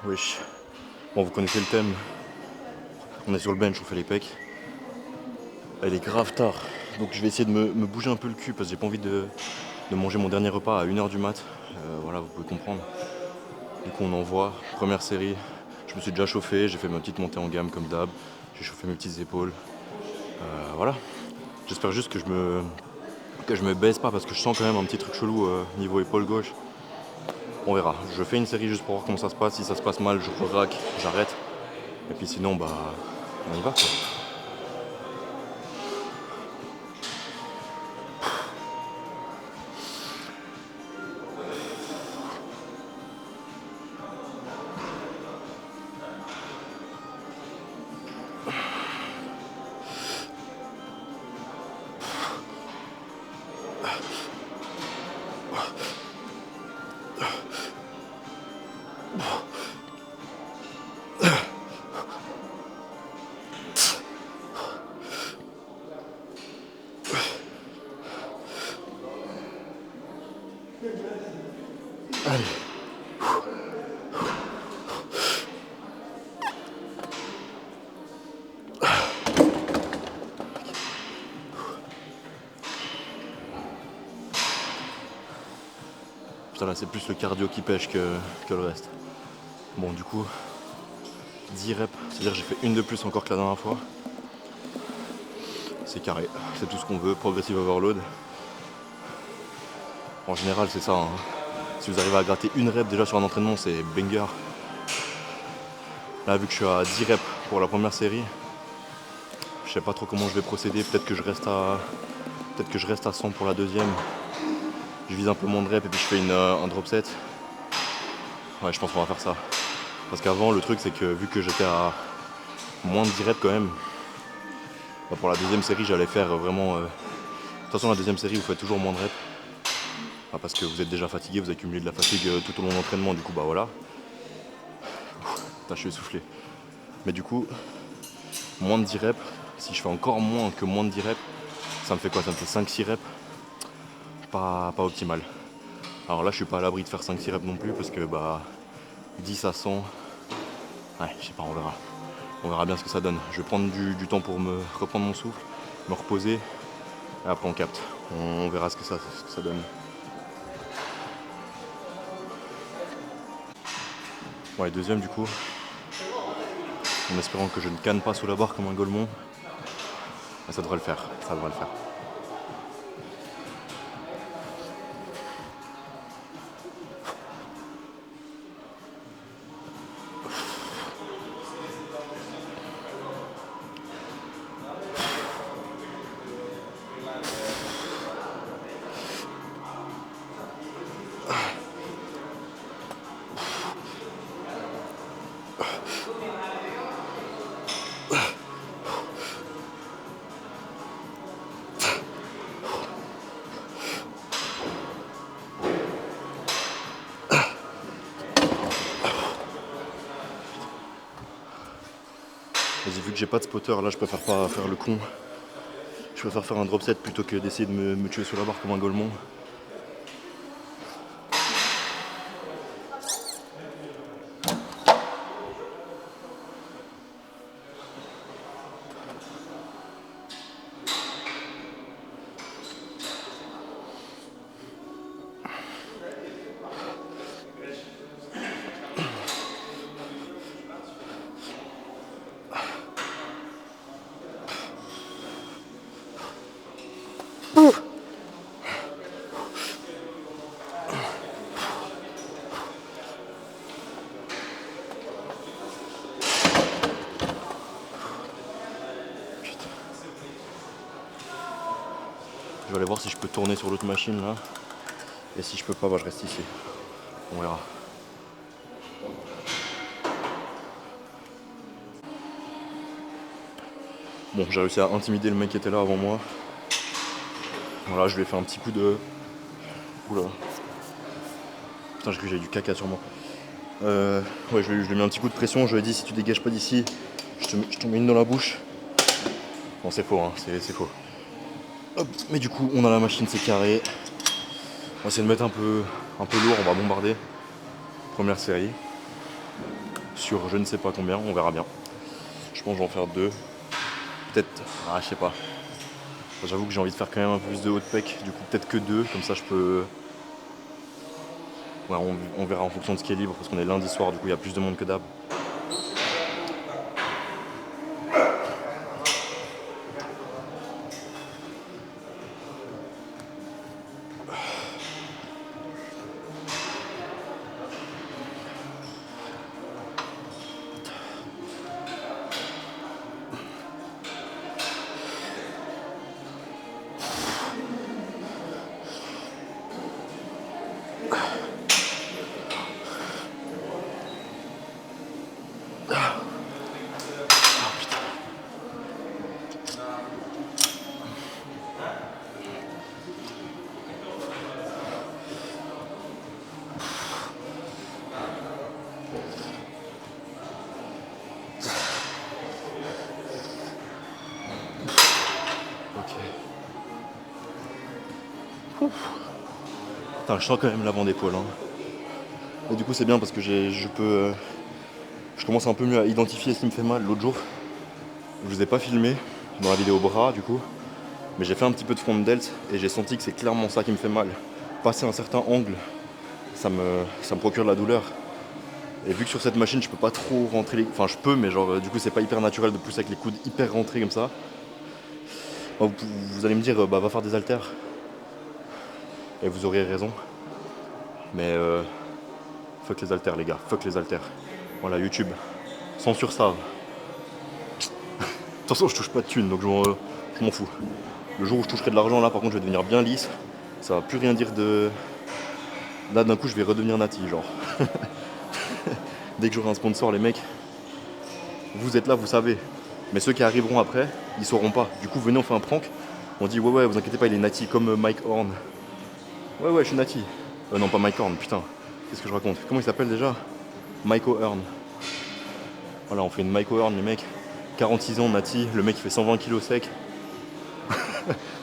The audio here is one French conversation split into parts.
Wesh. Bon, vous connaissez le thème. On est sur le bench, on fait les pecs. Elle est grave tard. Donc je vais essayer de me bouger un peu le cul parce que j'ai pas envie de manger mon dernier repas à 1h du mat. Voilà, vous pouvez comprendre. Du coup, on envoie. Première série. Je me suis déjà chauffé, j'ai fait ma petite montée en gamme comme d'hab. J'ai chauffé mes petites épaules. Voilà. J'espère juste que je me baisse pas parce que je sens quand même un petit truc chelou niveau épaule gauche. On verra. Je fais une série juste pour voir comment ça se passe. Si ça se passe mal, je re-rack, j'arrête. Et puis sinon, bah, on y va quoi. Allez. Putain là c'est plus le cardio qui pêche que le reste. Bon du coup 10 reps, c'est-à-dire que j'ai fait une de plus encore que la dernière fois. C'est carré, c'est tout ce qu'on veut, progressive overload. En général c'est ça, hein. Si vous arrivez à gratter une rep déjà sur un entraînement c'est banger. Là vu que je suis à 10 reps pour la première série, je sais pas trop comment je vais procéder, peut-être que je reste à 100 pour la deuxième. Je vise un peu moins de reps et puis je fais un drop set. Ouais je pense qu'on va faire ça. Parce qu'avant le truc c'est que vu que j'étais à moins de 10 reps quand même, bah, pour la deuxième série j'allais faire vraiment... De toute façon la deuxième série vous faites toujours moins de reps. Bah, parce que vous êtes déjà fatigué, vous accumulez de la fatigue tout au long de l'entraînement, du coup bah voilà. Putain je suis essoufflé. Mais du coup, moins de 10 reps, si je fais encore moins que moins de 10 reps, ça me fait quoi? Ça me fait 5-6 reps. Pas optimal. Alors là je suis pas à l'abri de faire 5-6 reps non plus parce que bah 10 à 100, ouais je sais pas, on verra. On verra bien ce que ça donne. Je vais prendre du temps pour me reprendre mon souffle, me reposer, et après on capte. On verra ce que ça donne. Ouais, deuxième du coup, en espérant que je ne canne pas sous la barre comme un golemon. Ça devrait le faire, ça devrait le faire. Vas-y, vu que j'ai pas de spotter, là je préfère pas faire le con. Je préfère faire un drop set plutôt que d'essayer de me tuer sous la barre comme un golemon. Je vais aller voir si je peux tourner sur l'autre machine là. Et si je peux pas, bah je reste ici. On verra. Bon, j'ai réussi à intimider le mec qui était là avant moi. Voilà, je lui ai fait un petit coup de... Oula. Putain, j'ai cru que j'avais du caca sur moi. Ouais, je lui ai mis un petit coup de pression. Je lui ai dit si tu dégages pas d'ici, je te mets une dans la bouche. Bon, c'est faux, hein, c'est faux. Hop, mais du coup, on a la machine, c'est carré. On va essayer de mettre un peu lourd, on va bombarder. Première série. sur je ne sais pas combien, on verra bien. Je pense que je vais en faire 2. Peut-être, je sais pas. J'avoue que j'ai envie de faire quand même un peu plus de haut de pec, du coup peut-être que 2, comme ça je peux... Ouais, on verra en fonction de ce qui est libre, parce qu'on est lundi soir, du coup il y a plus de monde que d'hab. Putain, je sens quand même l'avant d'épaule. Hein. Et du coup c'est bien parce que je commence un peu mieux à identifier ce qui me fait mal. L'autre jour, je vous ai pas filmé dans la vidéo bras du coup, mais j'ai fait un petit peu de front delt et j'ai senti que c'est clairement ça qui me fait mal. Passer un certain angle, ça me procure de la douleur. Et vu que sur cette machine je peux pas trop rentrer les... Enfin je peux mais genre du coup c'est pas hyper naturel de pousser avec les coudes hyper rentrés comme ça. Vous allez me dire va faire des haltères. Et vous aurez raison. Mais fuck les haltères les gars, fuck les haltères. Voilà YouTube, censure ça. De toute façon je touche pas de thunes donc je m'en fous. Le jour où je toucherai de l'argent là par contre je vais devenir bien lisse. Ça va plus rien dire de... Là d'un coup je vais redevenir nati genre. Dès que j'aurai un sponsor les mecs, vous êtes là vous savez. Mais ceux qui arriveront après, ils sauront pas. Du coup venez on fait un prank. On dit ouais vous inquiétez pas il est nati comme Mike Horn. Ouais je suis nati. Non pas Mike Horn putain. Qu'est-ce que je raconte? Comment il s'appelle déjà? Mike O'Hearn. Voilà on fait une Mike O'Hearn les mecs. 46 ans nati, le mec il fait 120 kilos sec.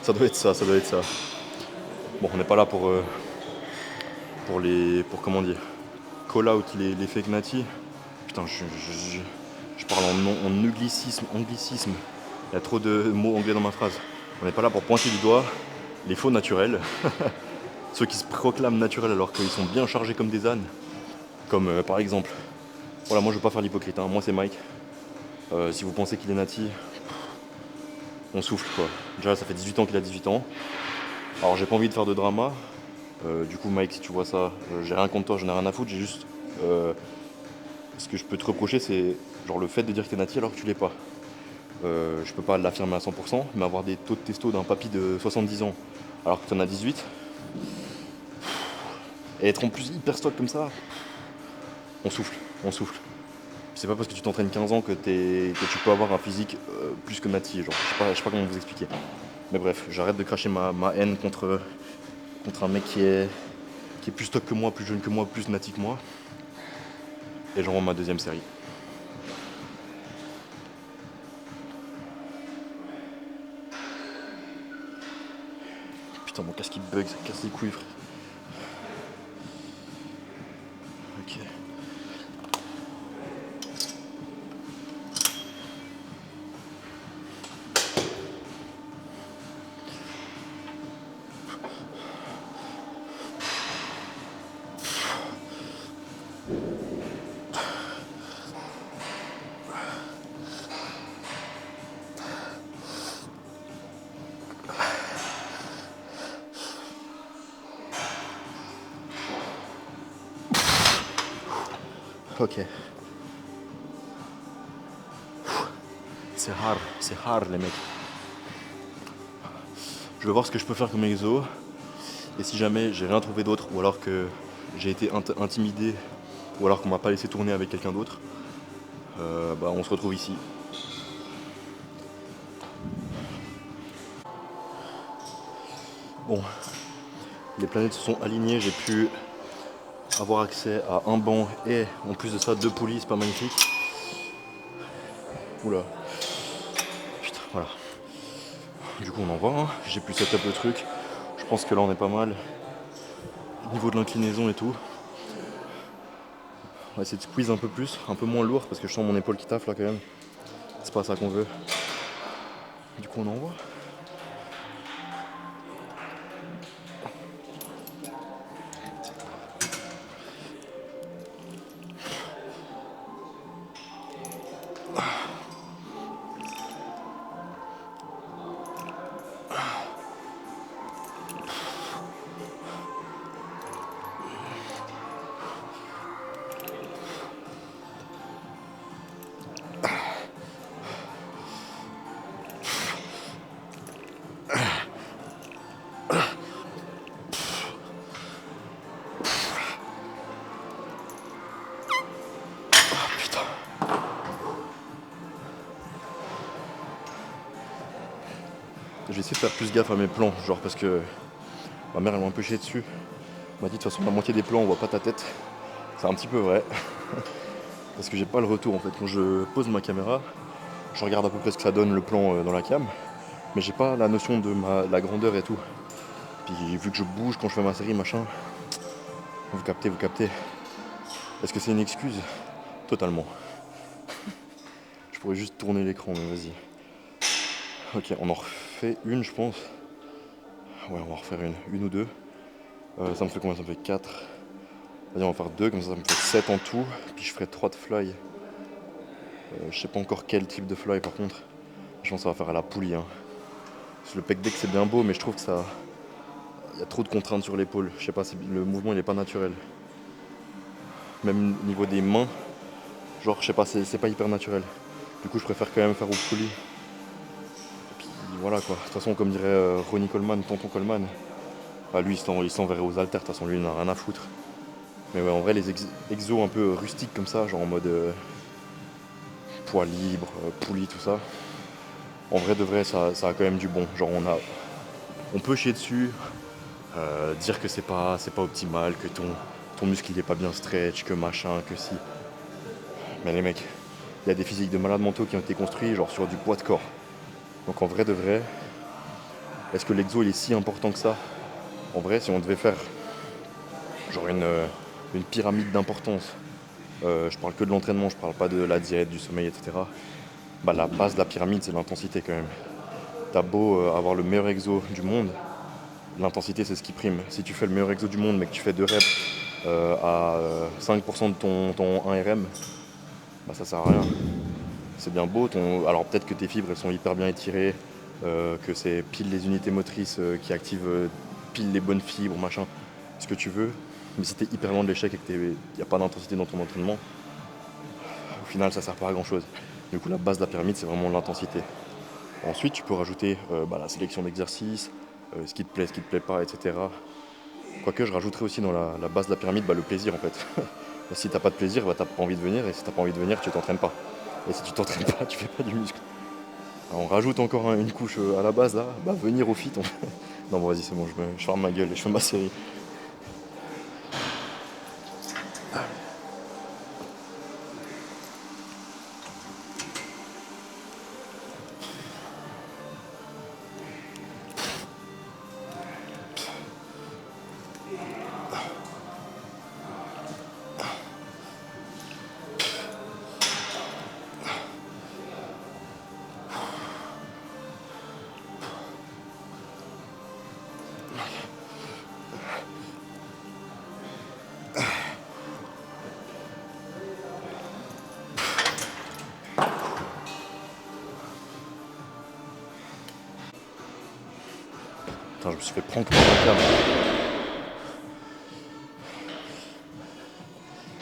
Ça doit être ça. Bon on n'est pas là pour comment dire, call out les fake nati. Putain je parle en anglicisme. Il y a trop de mots anglais dans ma phrase. On n'est pas là pour pointer du doigt les faux naturels. Ceux qui se proclament naturels alors qu'ils sont bien chargés comme des ânes. Comme par exemple, voilà moi je veux pas faire l'hypocrite, hein. Moi c'est Mike. Si vous pensez qu'il est nati, on souffle quoi. Déjà ça fait 18 ans qu'il a 18 ans. Alors j'ai pas envie de faire de drama. Du coup Mike si tu vois ça, j'ai rien contre toi, j'en ai rien à foutre, j'ai juste... ce que je peux te reprocher c'est genre le fait de dire que t'es nati alors que tu l'es pas. Je peux pas l'affirmer à 100%, mais avoir des taux de testo d'un papy de 70 ans alors que t'en as 18, et être en plus hyper stock comme ça, on souffle. C'est pas parce que tu t'entraînes 15 ans que tu peux avoir un physique plus que nati, genre je sais pas comment vous expliquer. Mais bref, j'arrête de cracher ma haine contre un mec qui est plus stock que moi, plus jeune que moi, plus nati que moi. Et j'envoie ma deuxième série. Putain mon casque il bug, ça casse les couilles frère. Ok. Ok. C'est hard les mecs. Je vais voir ce que je peux faire comme exo. Et si jamais j'ai rien trouvé d'autre, ou alors que j'ai été intimidé, ou alors qu'on m'a pas laissé tourner avec quelqu'un d'autre, on se retrouve ici. Bon, les planètes se sont alignées, j'ai pu avoir accès à un banc et en plus de ça 2 poulies, c'est pas magnifique. Oula. Putain, voilà. Du coup on en voit, hein. J'ai pu setup le truc. Je pense que là on est pas mal. Au niveau de l'inclinaison et tout. On va essayer de squeeze un peu plus, un peu moins lourd parce que je sens mon épaule qui taffe là quand même. C'est pas ça qu'on veut. Du coup on envoie. Je vais essayer de faire plus gaffe à mes plans, genre parce que ma mère elle m'a un peu chié dessus. Elle m'a dit de toute façon la moitié des plans on voit pas ta tête. C'est un petit peu vrai. Parce que j'ai pas le retour en fait. Quand je pose ma caméra, je regarde à peu près ce que ça donne le plan dans la cam. Mais j'ai pas la notion de la grandeur et tout. Puis vu que je bouge quand je fais ma série machin. Vous captez, vous captez. Est-ce que c'est une excuse? Totalement. Je pourrais juste tourner l'écran mais vas-y. Ok, on en refait une je pense. Ouais, on va en refaire une ou deux. Ça me fait combien? Ça me fait 4. Vas-y, on va faire 2, comme ça me fait 7 en tout. Puis je ferai 3 de fly. Je sais pas encore quel type de fly par contre. Je pense que ça va faire à la poulie. Hein. Parce que le pec deck c'est bien beau, mais je trouve que ça. Il y a trop de contraintes sur l'épaule. Je sais pas, le mouvement il est pas naturel. Même au niveau des mains, genre je sais pas, c'est pas hyper naturel. Du coup je préfère quand même faire au poulie. Et puis voilà quoi. De toute façon, comme dirait Ronnie Coleman, tonton Coleman, bah, lui il s'enverrait aux haltères, de toute façon lui il n'a rien à foutre. Mais ouais, en vrai les exos un peu rustiques comme ça, genre en mode poids libre, poulie, tout ça. En vrai de vrai ça a quand même du bon. Genre on peut chier dessus, dire que c'est pas optimal, que ton muscle il est pas bien stretch, que machin, que si. Mais les mecs, il y a des physiques de malades mentaux qui ont été construits genre sur du poids de corps. Donc en vrai de vrai, est-ce que l'exo il est si important que ça? En vrai, si on devait faire genre une pyramide d'importance, je parle que de l'entraînement, je parle pas de la diète, du sommeil, etc. Bah la base de la pyramide c'est l'intensité quand même. T'as beau avoir le meilleur exo du monde, l'intensité c'est ce qui prime. Si tu fais le meilleur exo du monde mais que tu fais 2 reps à 5% de ton 1 RM, bah ça sert à rien. C'est bien beau, alors peut-être que tes fibres elles sont hyper bien étirées, que c'est pile les unités motrices qui activent pile les bonnes fibres, machin, ce que tu veux. Mais si t'es hyper loin de l'échec et qu'il n'y a pas d'intensité dans ton entraînement, au final ça sert pas à grand chose. Du coup la base de la pyramide c'est vraiment l'intensité. Ensuite tu peux rajouter la sélection d'exercices, ce qui te plaît pas, etc. Quoique je rajouterais aussi dans la base de la pyramide le plaisir en fait. Si t'as pas de plaisir, bah, t'as pas envie de venir, et si t'as pas envie de venir, tu t'entraînes pas. Et si tu t'entraînes pas, tu fais pas du muscle. Alors, on rajoute encore une couche à la base là, bah venir au fit. Non bon vas-y c'est bon, je ferme ma gueule et je fais ma série. Putain, je me suis fait prendre par la cam.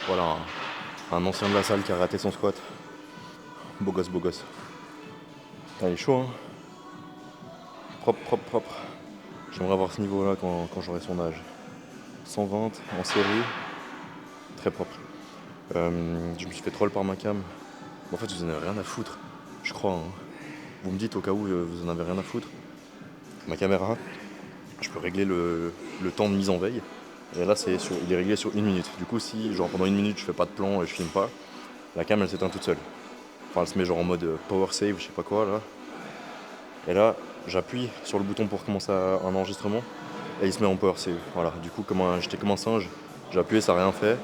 Voilà, un ancien de la salle qui a raté son squat. Beau gosse, beau gosse. Putain, il est chaud, hein. Propre, propre, propre. J'aimerais avoir ce niveau-là quand j'aurai son âge. 120 en série, très propre. Je me suis fait troll par ma cam. En fait, vous en avez rien à foutre, je crois. Hein. Vous me dites au cas où vous en avez rien à foutre. Ma caméra, je peux régler le temps de mise en veille. Et là, il est réglé sur 1 minute. Du coup, si genre pendant 1 minute, je fais pas de plan et je filme pas, la cam, elle s'éteint toute seule. Enfin, elle se met genre en mode power save, je sais pas quoi là. Et là, j'appuie sur le bouton pour commencer un enregistrement et il se met en power save. Voilà. Du coup, j'étais comme un singe, j'ai appuyé, ça n'a rien fait.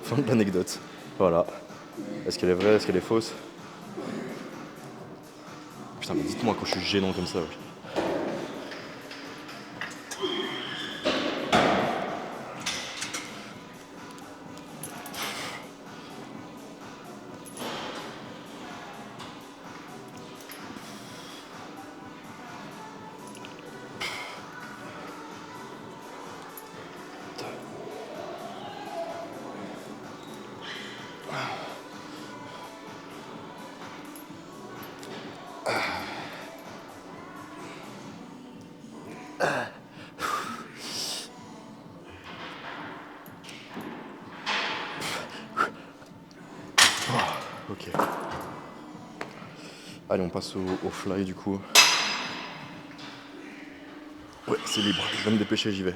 Fin de l'anecdote. Voilà. Est-ce qu'elle est vraie? Est-ce qu'elle est fausse? Putain, mais dites-moi quand je suis gênant comme ça. Ouais. Ok. Allez, on passe au fly du coup. Ouais, c'est libre. Je vais me dépêcher, j'y vais.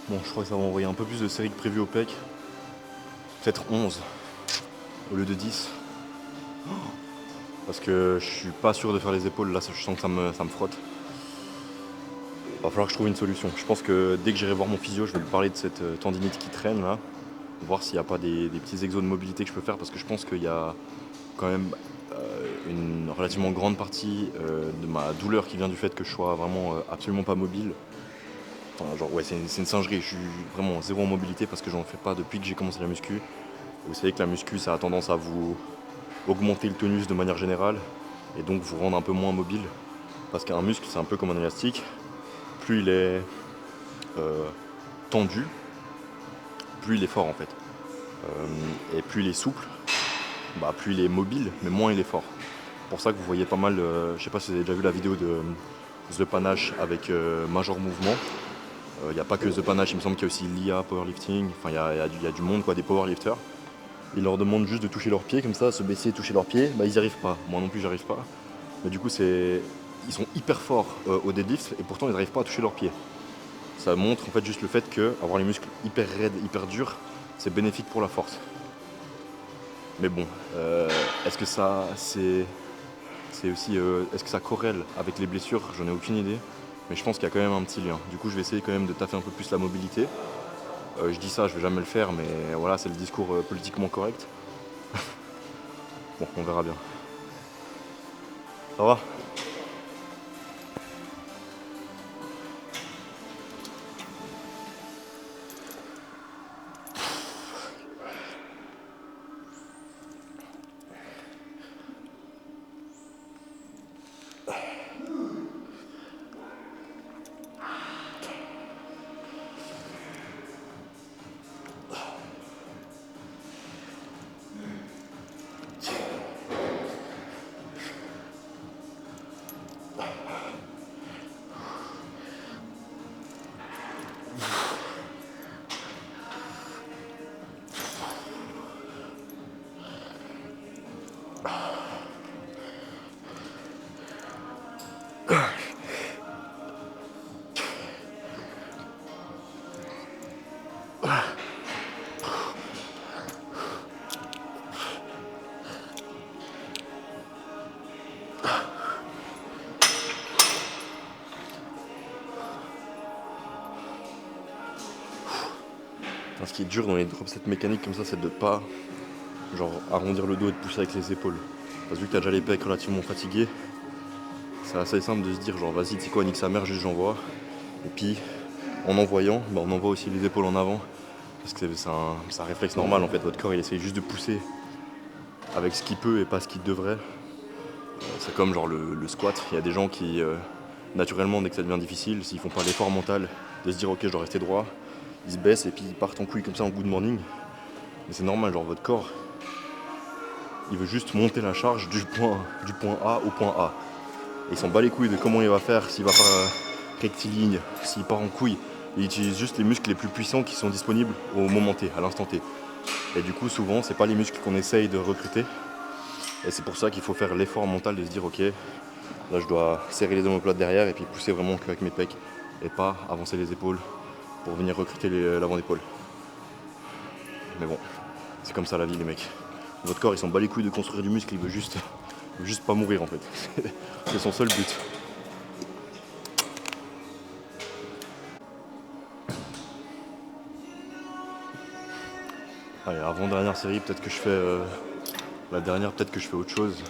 Bon, je crois que ça va envoyer un peu plus de séries que prévu au PEC. Peut-être 11 au lieu de 10. Parce que je suis pas sûr de faire les épaules. Là, je sens que ça me frotte. Va falloir que je trouve une solution. Je pense que dès que j'irai voir mon physio, je vais lui parler de cette tendinite qui traîne là. Voir s'il n'y a pas des petits exos de mobilité que je peux faire. Parce que je pense qu'il y a quand même une relativement grande partie de ma douleur qui vient du fait que je sois vraiment absolument pas mobile. Enfin, genre, ouais, c'est une singerie. Je suis vraiment zéro en mobilité parce que j'en fais pas depuis que j'ai commencé la muscu. Vous savez que la muscu, ça a tendance à vous augmenter le tonus de manière générale et donc vous rendre un peu moins mobile. Parce qu'un muscle, c'est un peu comme un élastique. Plus il est tendu, plus il est fort en fait. Et plus il est souple, plus il est mobile, mais moins il est fort. C'est pour ça que vous voyez pas mal, je sais pas si vous avez déjà vu la vidéo de The Panache avec Major Mouvement. Il n'y a pas que The Panache, il me semble qu'il y a aussi l'IA Powerlifting, enfin il y a du monde, quoi, des powerlifters. Ils leur demandent juste de toucher leurs pieds comme ça, se baisser et toucher leurs pieds, ils n'y arrivent pas. Moi non plus j'arrive pas. Mais du coup ils sont hyper forts au deadlift et pourtant ils n'arrivent pas à toucher leurs pieds. Ça montre en fait juste le fait que avoir les muscles hyper raides, hyper durs, c'est bénéfique pour la force. Mais bon, est-ce que ça c'est aussi est-ce que ça corrèle avec les blessures? J'en ai aucune idée. Mais je pense qu'il y a quand même un petit lien. Du coup je vais essayer quand même de taffer un peu plus la mobilité. Je dis ça, je vais jamais le faire, mais voilà, c'est le discours politiquement correct. Bon, on verra bien. Ça va? Enfin, ce qui est dur dans les drop sets mécaniques comme ça, c'est de pas genre arrondir le dos et de pousser avec les épaules. Parce que vu que t'as déjà les pecs relativement fatigués, c'est assez simple de se dire genre vas-y, tu sais quoi, nique sa mère, juste j'envoie. Et puis en envoyant, on envoie aussi les épaules en avant. Parce que c'est un réflexe normal en fait, votre corps il essaye juste de pousser avec ce qu'il peut et pas ce qu'il devrait. C'est comme genre le squat, il y a des gens qui naturellement dès que ça devient difficile, s'ils font pas l'effort mental de se dire ok je dois rester droit, ils se baissent et puis ils partent en couille comme ça en good morning. Mais c'est normal, genre votre corps, il veut juste monter la charge du point A au point A. Et il s'en bat les couilles de comment il va faire, s'il va faire rectiligne, s'il part en couille. Il utilise juste les muscles les plus puissants qui sont disponibles au moment T, à l'instant T. Et du coup souvent c'est pas les muscles qu'on essaye de recruter. Et c'est pour ça qu'il faut faire l'effort mental de se dire ok, là je dois serrer les omoplates derrière et puis pousser vraiment qu'avec mes pecs et pas avancer les épaules pour venir recruter l'avant d'épaule. Mais bon, c'est comme ça la vie les mecs. Votre corps il s'en bat les couilles de construire du muscle, il veut juste pas mourir en fait. C'est son seul but. Allez, avant-dernière série, peut-être que je fais la dernière, peut-être que je fais autre chose.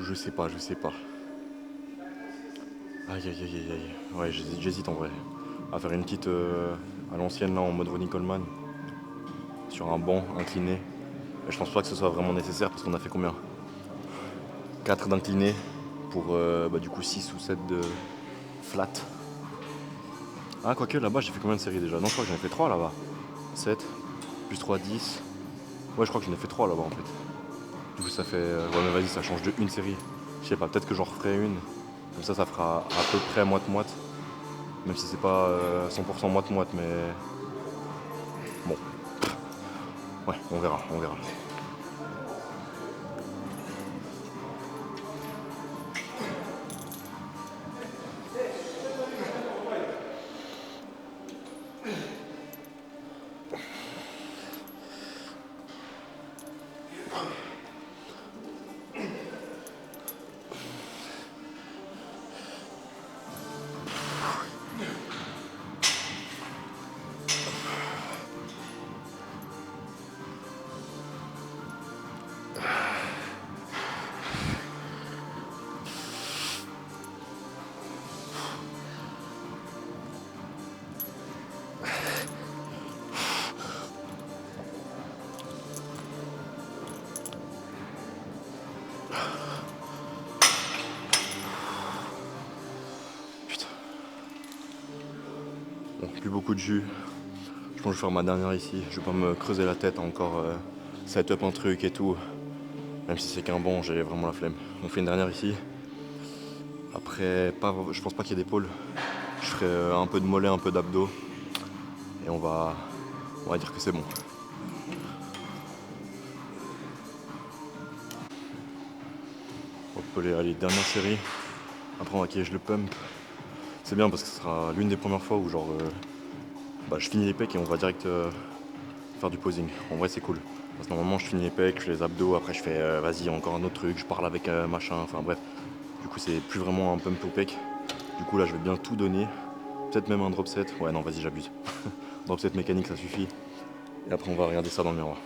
Je sais pas, je sais pas. Aïe aïe aïe aïe aïe. Ouais, j'hésite en vrai. À faire une petite à l'ancienne là en mode Ronnie Coleman. Sur un banc incliné. Et je pense pas que ce soit vraiment nécessaire parce qu'on a fait combien? 4 d'incliné pour du coup 6 ou 7 de flat. Ah quoique là-bas j'ai fait combien de séries déjà? Non je crois que j'en ai fait 3 là-bas. 7 plus 3 10. Ouais je crois que j'en ai fait 3 là-bas en fait. Du coup ça fait. Ouais mais vas-y ça change de une série. Je sais pas, peut-être que j'en referai une. Comme ça fera à peu près moite-moite. Même si c'est pas 100% moite-moite mais. Bon. Ouais, on verra, on verra. Putain. Bon, plus beaucoup de jus. Je pense que je vais faire ma dernière ici. Je vais pas me creuser la tête à encore set up un truc et tout. Même si c'est qu'un banc, j'ai vraiment la flemme. On fait une dernière ici. Après, je pense pas qu'il y ait d'épaule. Je ferai un peu de mollet, un peu d'abdos. Et on va dire que c'est bon. Hop, allez, dernière série. Après, on va caler le pump. C'est bien parce que ce sera l'une des premières fois où genre je finis les pecs et on va direct faire du posing. En vrai c'est cool. Parce que normalement je finis les pecs, je fais les abdos, après je fais vas-y encore un autre truc, je parle avec machin, enfin bref. Du coup c'est plus vraiment un pump au pec. Du coup là je vais bien tout donner. Peut-être même un drop set. Ouais non vas-y j'abuse. Drop set mécanique ça suffit. Et après on va regarder ça dans le miroir.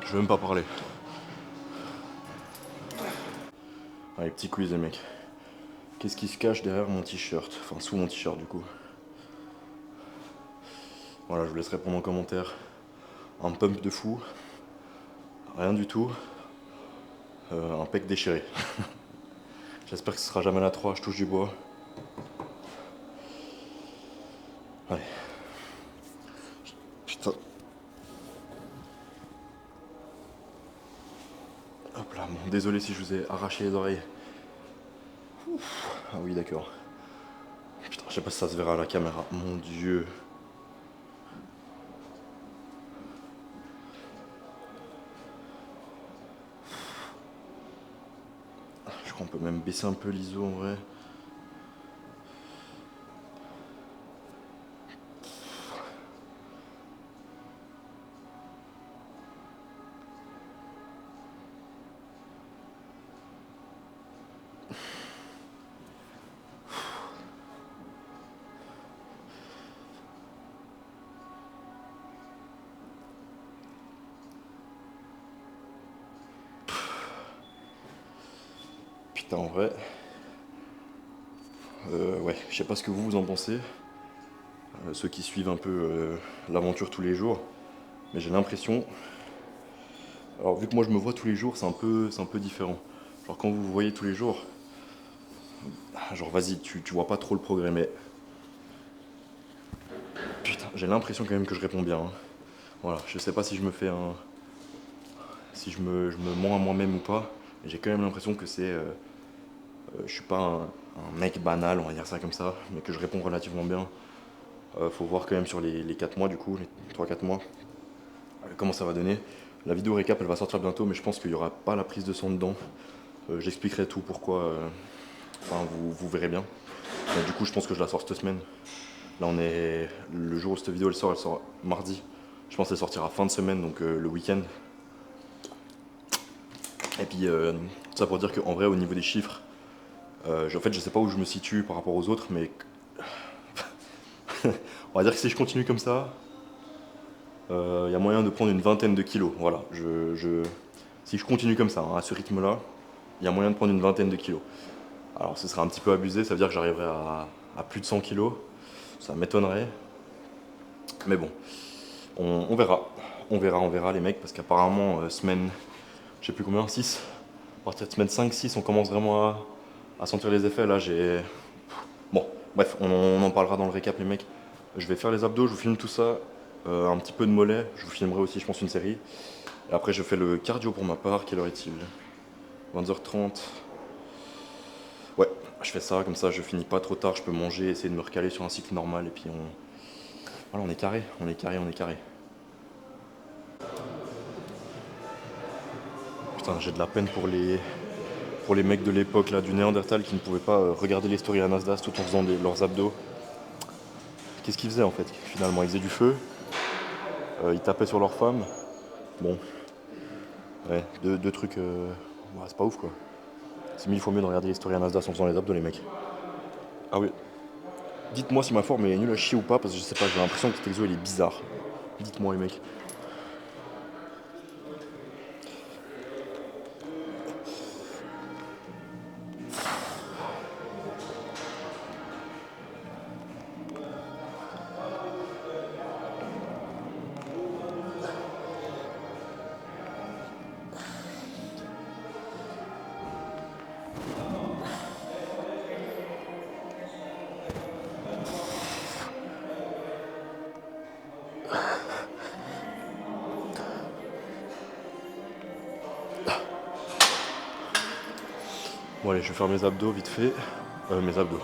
Je vais même pas parler. Allez petit quiz les mecs. Qu'est-ce qui se cache derrière mon t-shirt? Enfin sous mon t-shirt du coup. Voilà, je vous laisse répondre en commentaire. Un pump de fou. Rien du tout. Un pec déchiré. J'espère que ce sera jamais la 3, je touche du bois. Allez. Putain. Hop là, bon, désolé si je vous ai arraché les oreilles. Ouf. Ah oui, d'accord. Putain, je sais pas si ça se verra à la caméra. Mon dieu. Je crois qu'on peut même baisser un peu l'ISO en vrai. Putain, en vrai. Ouais, je sais pas ce que vous en pensez. Ceux qui suivent un peu l'aventure tous les jours. Mais j'ai l'impression. Alors vu que moi je me vois tous les jours, c'est un peu différent. Genre quand vous vous voyez tous les jours, genre vas-y, tu vois pas trop le progrès, mais putain, j'ai l'impression quand même que je réponds bien, hein. Voilà, je sais pas si je me fais un. Si je me mens à moi-même ou pas, mais j'ai quand même l'impression que c'est. Je suis pas un mec banal, on va dire ça comme ça, mais que je réponds relativement bien. Faut voir quand même sur les 4 mois du coup, les 3-4 mois, comment ça va donner. La vidéo récap elle va sortir bientôt, mais je pense qu'il n'y aura pas la prise de son dedans. J'expliquerai tout pourquoi, enfin vous verrez bien. Mais du coup je pense que je la sors cette semaine. Là on est. Le jour où cette vidéo elle sort mardi. Je pense qu'elle sortira fin de semaine, donc le week-end. Et puis tout ça pour dire qu'en vrai au niveau des chiffres, en fait je sais pas où je me situe par rapport aux autres, mais on va dire que si je continue comme ça, il y a moyen de prendre une vingtaine de kilos. Voilà, si je continue comme ça, hein, à ce rythme-là, il y a moyen de prendre une vingtaine de kilos. Alors ce serait un petit peu abusé, ça veut dire que j'arriverai à plus de 100 kilos. Ça m'étonnerait. Mais bon, on verra. On verra les mecs, parce qu'apparemment, semaine, je sais plus combien, 6. À partir de semaine 5-6, on commence vraiment à sentir les effets. Là, j'ai. Bon, bref, on en parlera dans le récap, les mecs. Je vais faire les abdos, je vous filme tout ça. Un petit peu de mollet, je vous filmerai aussi, je pense, une série. Et après, je fais le cardio pour ma part. Quelle heure est-il? 20h30. Ouais, je fais ça, comme ça, je finis pas trop tard, je peux manger, essayer de me recaler sur un cycle normal. Et puis, voilà, on est carré, on est carré, on est carré. Putain, j'ai de la peine pour les mecs de l'époque là du Néandertal qui ne pouvaient pas regarder les stories à Nasdaq tout en faisant leurs abdos. Qu'est-ce qu'ils faisaient en fait finalement? Ils faisaient du feu, ils tapaient sur leurs femmes. Bon, ouais, deux trucs. Ouais, c'est pas ouf quoi. C'est mille fois mieux de regarder les stories à Nasdaq en faisant les abdos, les mecs. Ah oui. Dites-moi si ma forme est nulle à chier ou pas, parce que je sais pas, j'ai l'impression que cet exo il est bizarre. Dites-moi, les mecs. Bon, allez, je vais faire mes abdos vite fait. Mes abdos.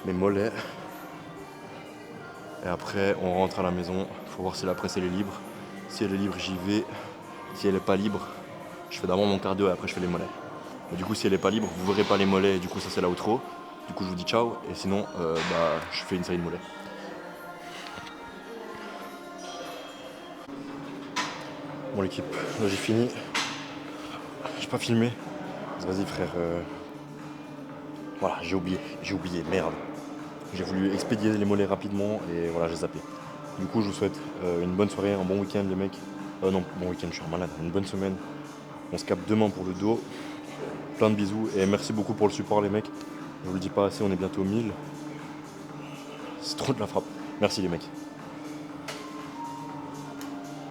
Mes mollets. Et après, on rentre à la maison. Faut voir si la presse elle est libre. Si elle est libre, j'y vais. Si elle est pas libre, je fais d'abord mon cardio et après je fais les mollets. Et du coup, si elle est pas libre, vous verrez pas les mollets et du coup, ça c'est l'outro. Du coup, je vous dis ciao. Et sinon, je fais une série de mollets. Bon, l'équipe, là j'ai fini. J'ai pas filmé. Vas-y, frère. Voilà, j'ai oublié, merde. J'ai voulu expédier les mollets rapidement et voilà, j'ai zappé. Du coup, je vous souhaite une bonne soirée, un bon week-end, les mecs. Non, bon week-end, je suis un malade. Une bonne semaine. On se capte demain pour le dos. Plein de bisous et merci beaucoup pour le support, les mecs. Je vous le dis pas assez, on est bientôt 1000. C'est trop de la frappe. Merci, les mecs.